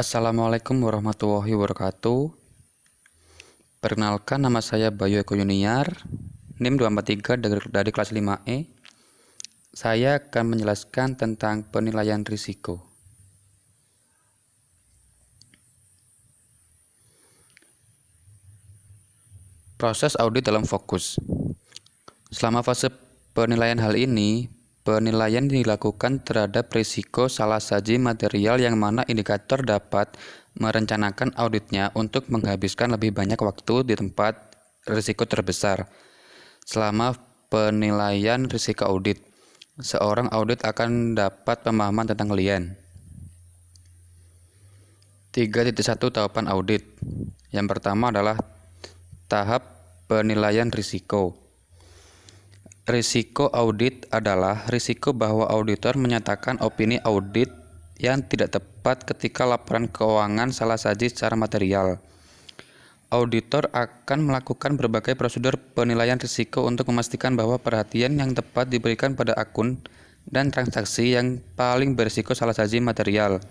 Assalamualaikum warahmatullahi wabarakatuh. Perkenalkan, nama saya Bayu Eko Yuniar, NIM 243 dari kelas 5E. Saya akan menjelaskan tentang penilaian risiko. Proses audit dalam fokus. Selama fase penilaian hal ini, penilaian dilakukan terhadap risiko salah saji material yang mana indikator dapat merencanakan auditnya untuk menghabiskan lebih banyak waktu di tempat risiko terbesar. Selama penilaian risiko audit, seorang audit akan dapat pemahaman tentang klien. 3.1 tahapan audit. Yang pertama adalah tahap penilaian risiko. Risiko audit adalah risiko bahwa auditor menyatakan opini audit yang tidak tepat ketika laporan keuangan salah saji secara material. Auditor akan melakukan berbagai prosedur penilaian risiko untuk memastikan bahwa perhatian yang tepat diberikan pada akun dan transaksi yang paling berisiko salah saji material.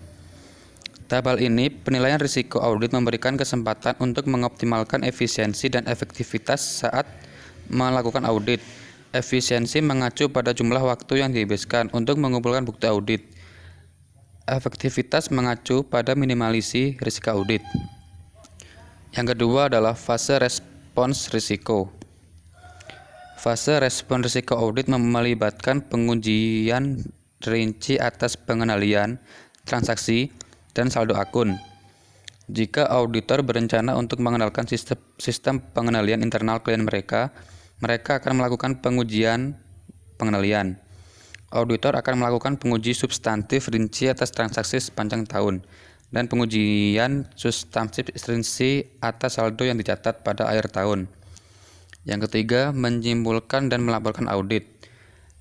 Tahap ini, penilaian risiko audit memberikan kesempatan untuk mengoptimalkan efisiensi dan efektivitas saat melakukan audit. Efisiensi mengacu pada jumlah waktu yang dihabiskan untuk mengumpulkan bukti audit. Efektivitas mengacu pada minimalisi risiko audit. Yang kedua adalah fase respons risiko. Fase respons risiko audit melibatkan pengujian rinci atas pengendalian, transaksi, dan saldo akun. Jika auditor berencana untuk mengenalkan sistem pengendalian internal klien mereka akan melakukan pengujian pengendalian. Auditor akan melakukan penguji substantif rinci atas transaksi sepanjang tahun dan pengujian substantif rinci atas saldo yang dicatat pada akhir tahun. Yang ketiga, menyimpulkan dan melaporkan audit.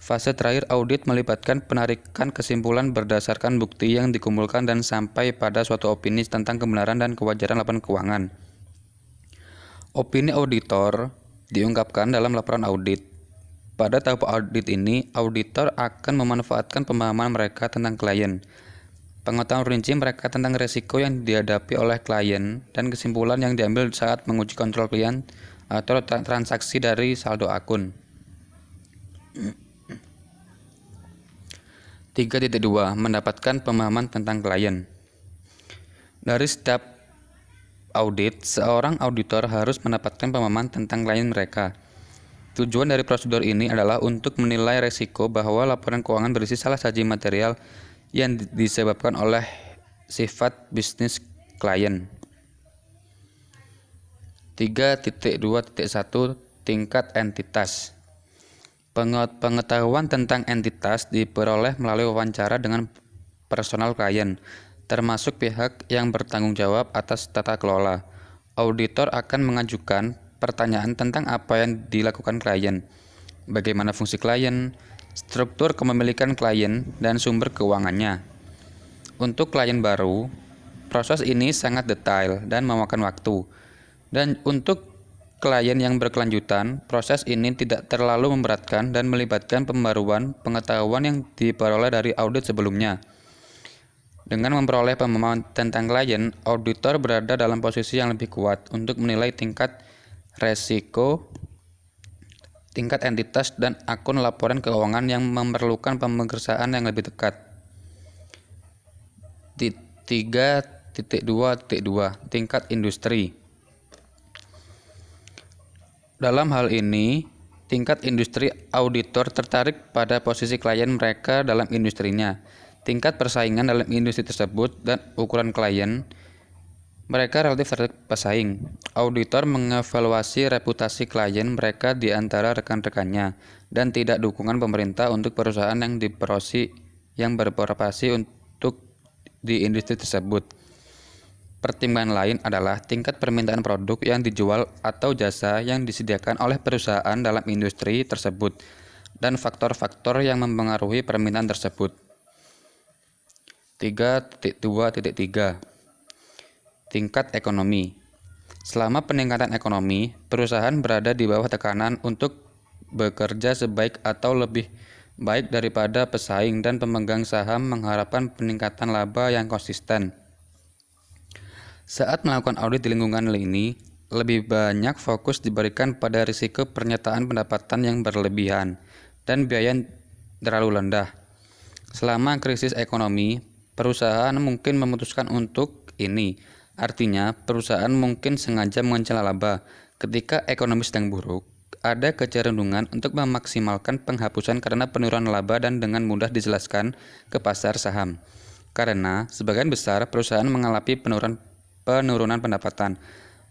Fase terakhir audit melibatkan penarikan kesimpulan berdasarkan bukti yang dikumpulkan dan sampai pada suatu opini tentang kebenaran dan kewajaran laporan keuangan. Opini auditor diungkapkan dalam laporan audit. Pada tahap audit ini, auditor akan memanfaatkan pemahaman mereka tentang klien, pengetahuan rinci mereka tentang risiko yang dihadapi oleh klien, dan kesimpulan yang diambil saat menguji kontrol klien atau transaksi dari saldo akun. 3.2 Mendapatkan pemahaman tentang klien. Dari setiap audit, seorang auditor harus mendapatkan pemahaman tentang klien mereka. Tujuan dari prosedur ini adalah untuk menilai risiko bahwa laporan keuangan berisi salah saji material yang disebabkan oleh sifat bisnis klien. 3.2.1 Tingkat entitas. Pengetahuan tentang entitas diperoleh melalui wawancara dengan personal klien, termasuk pihak yang bertanggung jawab atas tata kelola. Auditor akan mengajukan pertanyaan tentang apa yang dilakukan klien, bagaimana fungsi klien, struktur kepemilikan klien, dan sumber keuangannya. Untuk klien baru, proses ini sangat detail dan memakan waktu. Dan untuk klien yang berkelanjutan, proses ini tidak terlalu memberatkan dan melibatkan pembaruan pengetahuan yang diperoleh dari audit sebelumnya. Dengan memperoleh pemahaman tentang klien, auditor berada dalam posisi yang lebih kuat untuk menilai tingkat resiko, tingkat entitas, dan akun laporan keuangan yang memerlukan pemeriksaan yang lebih dekat. 3.2.2 Tingkat industri. Dalam hal ini, tingkat industri auditor tertarik pada posisi klien mereka dalam industrinya, tingkat persaingan dalam industri tersebut, dan ukuran klien mereka relatif tertarik pesaing. Auditor mengevaluasi reputasi klien mereka di antara rekan-rekannya dan tidak dukungan pemerintah untuk perusahaan yang beroperasi untuk di industri tersebut. Pertimbangan lain adalah tingkat permintaan produk yang dijual atau jasa yang disediakan oleh perusahaan dalam industri tersebut dan faktor-faktor yang mempengaruhi permintaan tersebut. 3.2.3 Tingkat ekonomi. Selama peningkatan ekonomi, perusahaan berada di bawah tekanan untuk bekerja sebaik atau lebih baik daripada pesaing dan pemegang saham mengharapkan peningkatan laba yang konsisten. Saat melakukan audit di lingkungan ini, lebih banyak fokus diberikan pada risiko pernyataan pendapatan yang berlebihan dan biaya yang terlalu rendah. Selama krisis ekonomi, perusahaan mungkin memutuskan untuk ini. Artinya, perusahaan mungkin sengaja mengencang laba. Ketika ekonomi sedang buruk, ada kecenderungan untuk memaksimalkan penghapusan karena penurunan laba dan dengan mudah dijelaskan ke pasar saham. Karena sebagian besar perusahaan mengalami penurunan pendapatan.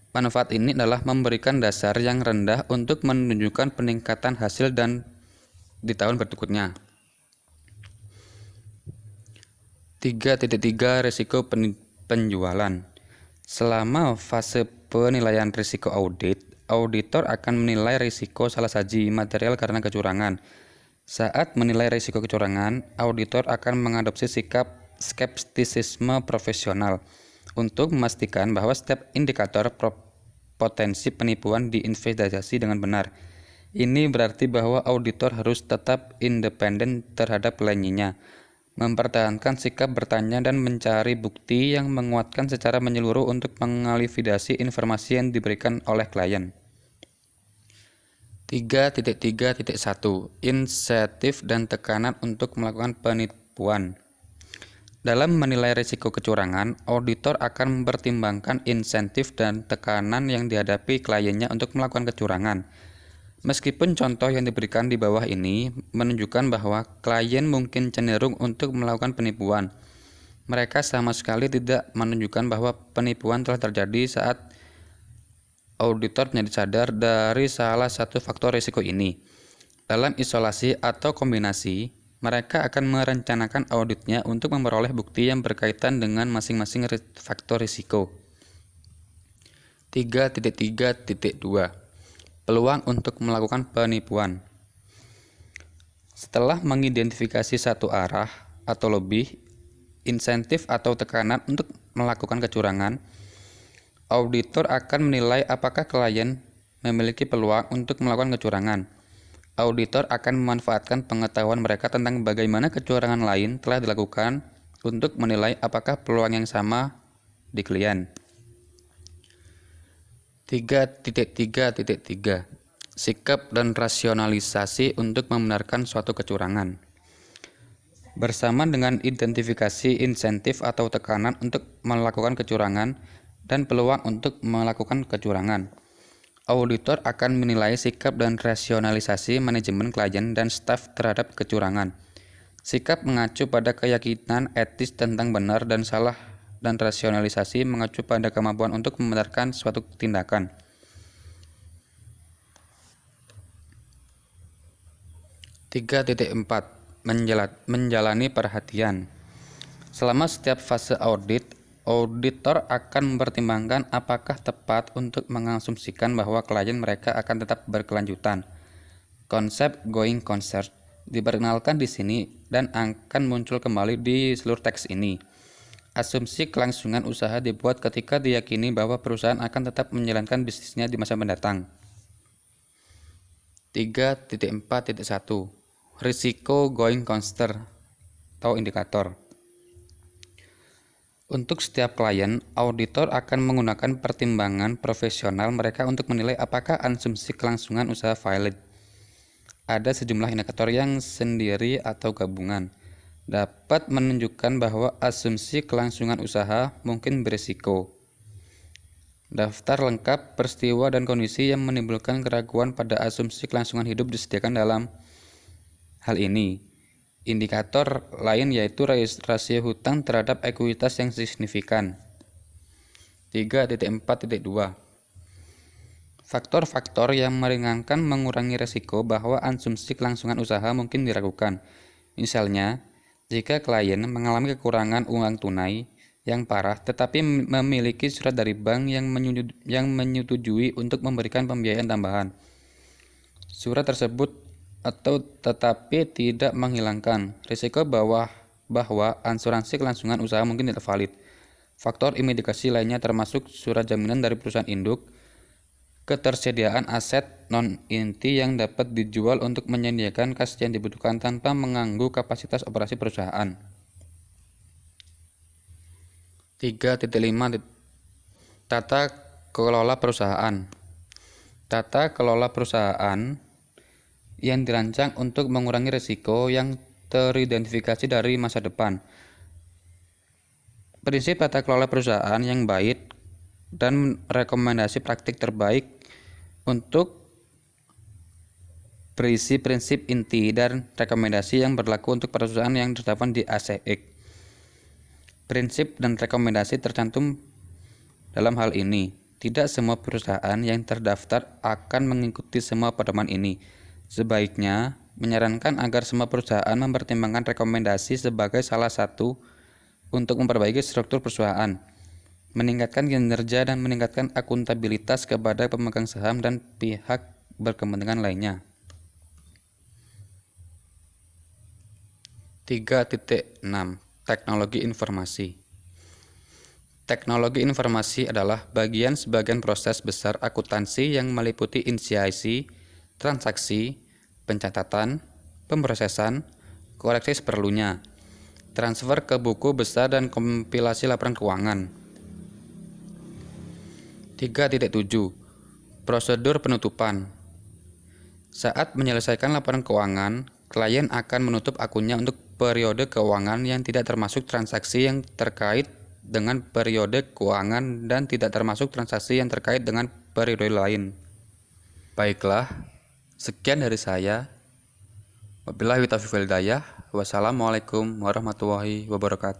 Manfaat ini adalah memberikan dasar yang rendah untuk menunjukkan peningkatan hasil dan di tahun berikutnya. 3.3 Risiko penjualan. Selama fase penilaian risiko audit, auditor akan menilai risiko salasaji material karena kecurangan. Saat menilai risiko kecurangan, auditor akan mengadopsi sikap skeptisisme profesional untuk memastikan bahwa setiap indikator potensi penipuan diinvestigasi dengan benar. Ini berarti bahwa auditor harus tetap independen terhadap kliennya, mempertahankan sikap bertanya dan mencari bukti yang menguatkan secara menyeluruh untuk mengalifidasi informasi yang diberikan oleh klien. 3.3.1 Insentif dan tekanan untuk melakukan penipuan. Dalam menilai risiko kecurangan, auditor akan mempertimbangkan insentif dan tekanan yang dihadapi kliennya untuk melakukan kecurangan. Meskipun contoh yang diberikan di bawah ini menunjukkan bahwa klien mungkin cenderung untuk melakukan penipuan, mereka sama sekali tidak menunjukkan bahwa penipuan telah terjadi saat auditor menjadi sadar dari salah satu faktor risiko ini. Dalam isolasi atau kombinasi, mereka akan merencanakan auditnya untuk memperoleh bukti yang berkaitan dengan masing-masing faktor risiko. 3.3.2 Peluang untuk melakukan penipuan. Setelah mengidentifikasi satu arah atau lebih insentif atau tekanan untuk melakukan kecurangan, auditor akan menilai apakah klien memiliki peluang untuk melakukan kecurangan. Auditor akan memanfaatkan pengetahuan mereka tentang bagaimana kecurangan lain telah dilakukan untuk menilai apakah peluang yang sama di klien. 3.3.3 Sikap dan rasionalisasi untuk membenarkan suatu kecurangan. Bersama dengan identifikasi insentif atau tekanan untuk melakukan kecurangan dan peluang untuk melakukan kecurangan, auditor akan menilai sikap dan rasionalisasi manajemen klien dan staf terhadap kecurangan. Sikap mengacu pada keyakinan etis tentang benar dan salah, dan rasionalisasi mengacu pada kemampuan untuk membenarkan suatu tindakan. 3.4 Menjalani perhatian. Selama setiap fase audit, auditor akan mempertimbangkan apakah tepat untuk mengasumsikan bahwa klien mereka akan tetap berkelanjutan. Konsep going concern diperkenalkan di sini dan akan muncul kembali di seluruh teks ini. Asumsi kelangsungan usaha dibuat ketika diyakini bahwa perusahaan akan tetap menjalankan bisnisnya di masa mendatang. 3.4.1 Risiko going concern atau indikator. Untuk setiap klien, auditor akan menggunakan pertimbangan profesional mereka untuk menilai apakah asumsi kelangsungan usaha valid. Ada sejumlah indikator yang sendiri atau gabungan dapat menunjukkan bahwa asumsi kelangsungan usaha mungkin berisiko. Daftar lengkap peristiwa dan kondisi yang menimbulkan keraguan pada asumsi kelangsungan hidup disediakan dalam hal ini. Indikator lain yaitu rasio hutang terhadap ekuitas yang signifikan. 3.4.2 Faktor-faktor yang meringankan mengurangi risiko bahwa asumsi kelangsungan usaha mungkin diragukan. Misalnya, jika klien mengalami kekurangan uang tunai yang parah tetapi memiliki surat dari bank yang menyetujui untuk memberikan pembiayaan tambahan. Surat tersebut tetapi tidak menghilangkan risiko bahwa asuransi kelangsungan usaha mungkin tidak valid. Faktor mitigasi lainnya termasuk surat jaminan dari perusahaan induk, ketersediaan aset non-inti yang dapat dijual untuk menyediakan kas yang dibutuhkan tanpa mengganggu kapasitas operasi perusahaan. 3.5 Tata kelola perusahaan. Tata kelola perusahaan yang dirancang untuk mengurangi risiko yang teridentifikasi dari masa depan. Prinsip tata kelola perusahaan yang baik dan rekomendasi praktik terbaik untuk berisi prinsip inti dan rekomendasi yang berlaku untuk perusahaan yang terdapat di ASEIC. Prinsip dan rekomendasi tercantum dalam hal ini. Tidak semua perusahaan yang terdaftar akan mengikuti semua pedoman ini. Sebaiknya menyarankan agar semua perusahaan mempertimbangkan rekomendasi sebagai salah satu untuk memperbaiki struktur perusahaan, meningkatkan kinerja dan meningkatkan akuntabilitas kepada pemegang saham dan pihak berkepentingan lainnya. 3.6 Teknologi informasi. Teknologi informasi adalah sebagian proses besar akuntansi yang meliputi inisiasi, transaksi, pencatatan, pemrosesan, koreksi seperlunya, transfer ke buku besar dan kompilasi laporan keuangan. 3.7 Prosedur penutupan. Saat menyelesaikan laporan keuangan, klien akan menutup akunnya untuk periode keuangan yang tidak termasuk transaksi yang terkait dengan periode keuangan dan tidak termasuk transaksi yang terkait dengan periode lain. Baiklah, sekian dari saya. Wabillahi taufiq wal hidayah. Wassalamualaikum warahmatullahi wabarakatuh.